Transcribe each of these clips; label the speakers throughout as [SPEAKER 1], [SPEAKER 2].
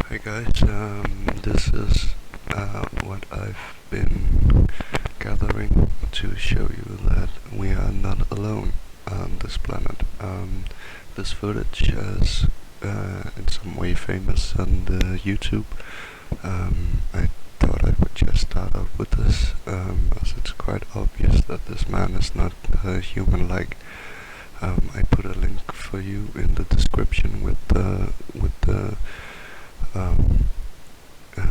[SPEAKER 1] Hi guys, this is what I've been gathering to show you that we are not alone on this planet. This footage is in some way famous on the YouTube. I thought I would just start off with this, as it's quite obvious that this man is not human-like. I put a link for you in the description with the um,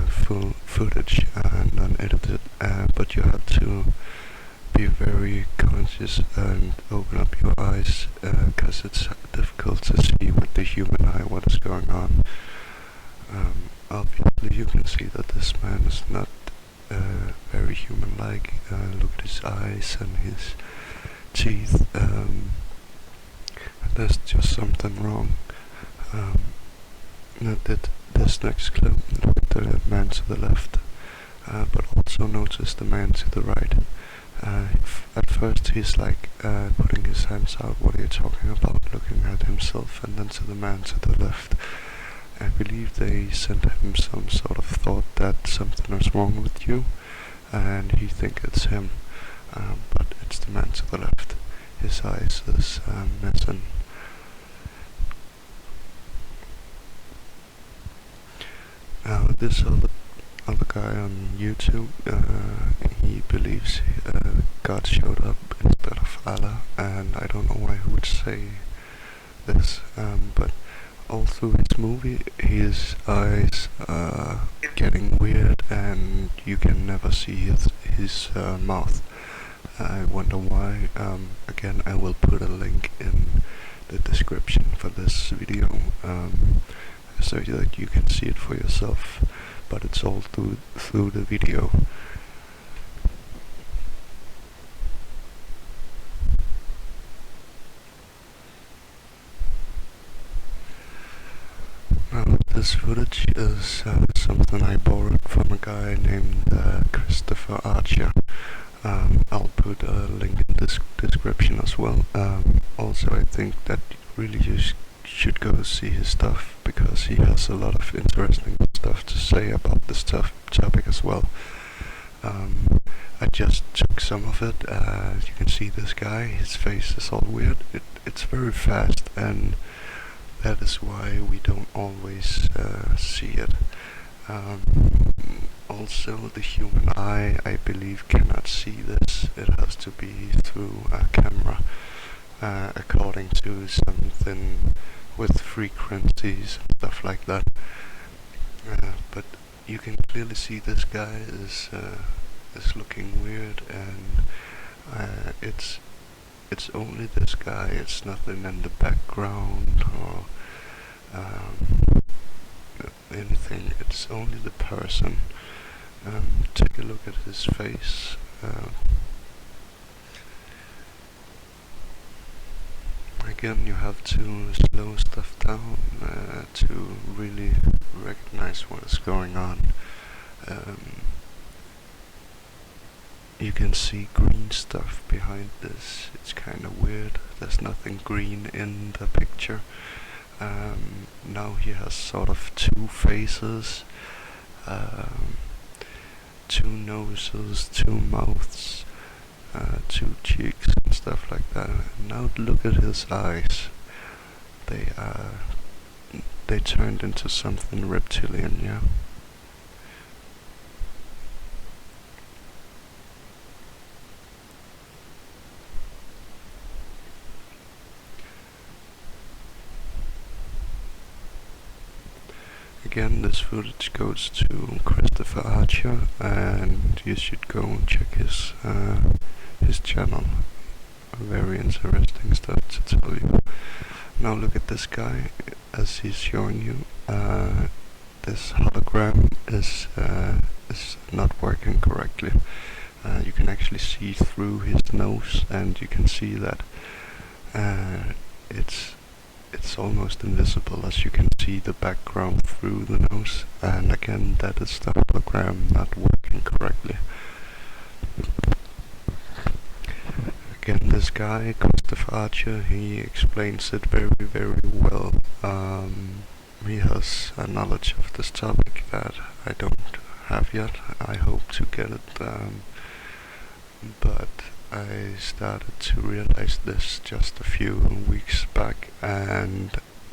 [SPEAKER 1] full footage and unedited, but you have to be very conscious and open up your eyes, because it's difficult to see with the human eye what is going on. Obviously you can see that this man is not very human-like. Look at his eyes and his teeth. There's just something wrong. That this next clip with the man to the left, but also notice the man to the right. At first he's like putting his hands out, what are you talking about, looking at himself, and then to the man to the left. I believe they sent him some sort of thought that something is wrong with you, and he thinks it's him, but it's the man to the left. His eyes is missing. This other guy on YouTube, he believes God showed up instead of Allah, and I don't know why he would say this, but all through his movie his eyes are getting weird and you can never see his mouth. I wonder why. Again, I will put a link in the description for this video, so that you can see it for yourself, but it's all through the video. This footage is something I borrowed from a guy named Christopher Archer. I'll put a link in this description as well. Also, I think that really you should go see his stuff, because he has a lot of interesting stuff to say about this topic as well. I just took some of it. You can see this guy, his face is all weird. It's very fast, and that is why we don't always see it. Also, the human eye, I believe, cannot see this. It has to be through a camera, according to something with frequencies and stuff like that. But you can clearly see this guy is looking weird, and it's only this guy. It's nothing in the background or anything. It's only the person. Take a look at his face. Again, you have to slow stuff down to really recognize what is going on. You can see green stuff behind this. It's kind of weird. There's nothing green in the picture. Now he has sort of two faces, two noses, two mouths, two cheeks and stuff like that. And now look at his eyes. They turned into something reptilian, yeah. Again, this footage goes to Christopher Archer, and you should go and check his channel. Very interesting stuff to tell you. Now look at this guy, as he's showing you. This hologram is not working correctly. You can actually see through his nose, and you can see that it's almost invisible, as you can see the background through the nose, and again, that is the hologram not working correctly. Again, this guy, Christopher Archer, he explains it very, very well. he has a knowledge of this topic that I don't have yet. I hope to get it, but I started to realize this just a few weeks back, and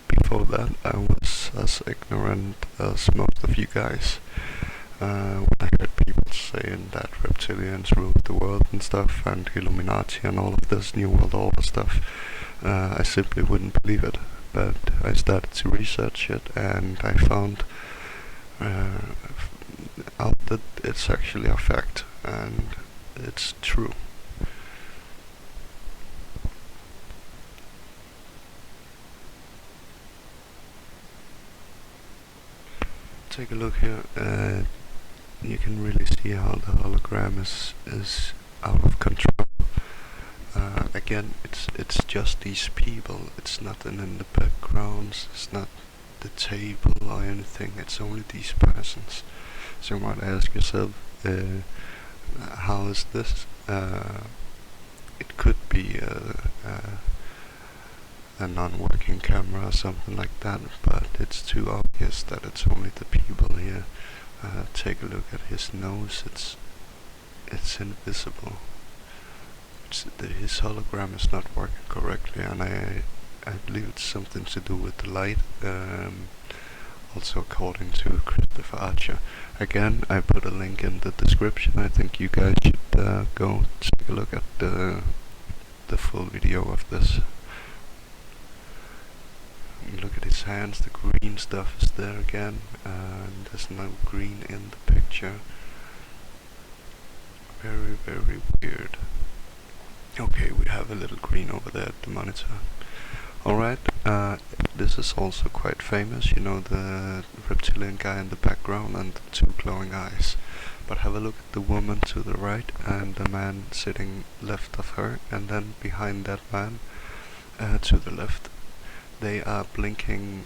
[SPEAKER 1] before that I was as ignorant as most of you guys. When I heard people saying that reptilians ruled the world and stuff, and Illuminati and all of this New World Order stuff, I simply wouldn't believe it. But I started to research it, and I found out that it's actually a fact, and it's true. Take a look here. You can really see how the hologram is out of control. Again, it's just these people. It's nothing in the backgrounds. It's not the table or anything. It's only these persons. So you might ask yourself, how is this? It could be a non-working camera or something like that, but it's too obvious that it's only the people here. Take a look at his nose. It's invisible. His hologram is not working correctly, and I believe it's something to do with the light. Also, according to Christopher Archer. Again, I put a link in the description. I think you guys should go take a look at the full video of this. Look at his hands. The green stuff is there again, and there's no green in the picture. Very, very weird. Okay, we have a little green over there at the monitor. Alright, this is also quite famous, you know, the reptilian guy in the background and the two glowing eyes. But have a look at the woman to the right and the man sitting left of her, and then behind that man to the left. They are blinking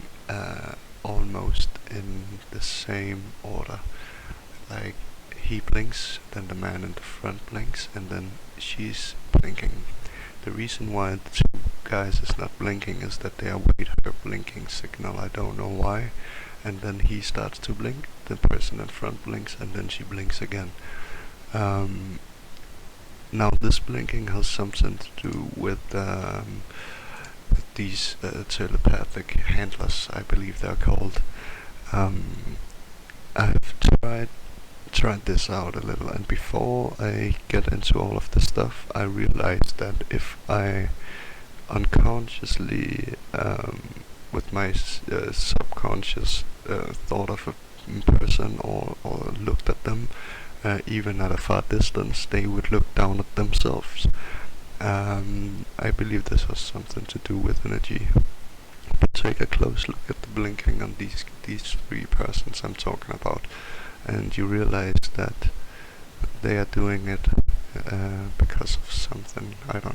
[SPEAKER 1] almost in the same order. Like, he blinks, then the man in the front blinks, and then she's blinking. The reason why the two guys is not blinking is that they await her blinking signal. I don't know why. And then he starts to blink, the person in front blinks, and then she blinks again. Now this blinking has something to do with these telepathic handlers, I believe they're called. I've tried this out a little, and before I get into all of this stuff, I realized that if I unconsciously, with my subconscious thought of a person or looked at them, even at a far distance, they would look down at themselves. I believe this has something to do with energy. But take a close look at the blinking on these three persons I'm talking about, and you realize that they are doing it because of something. I don't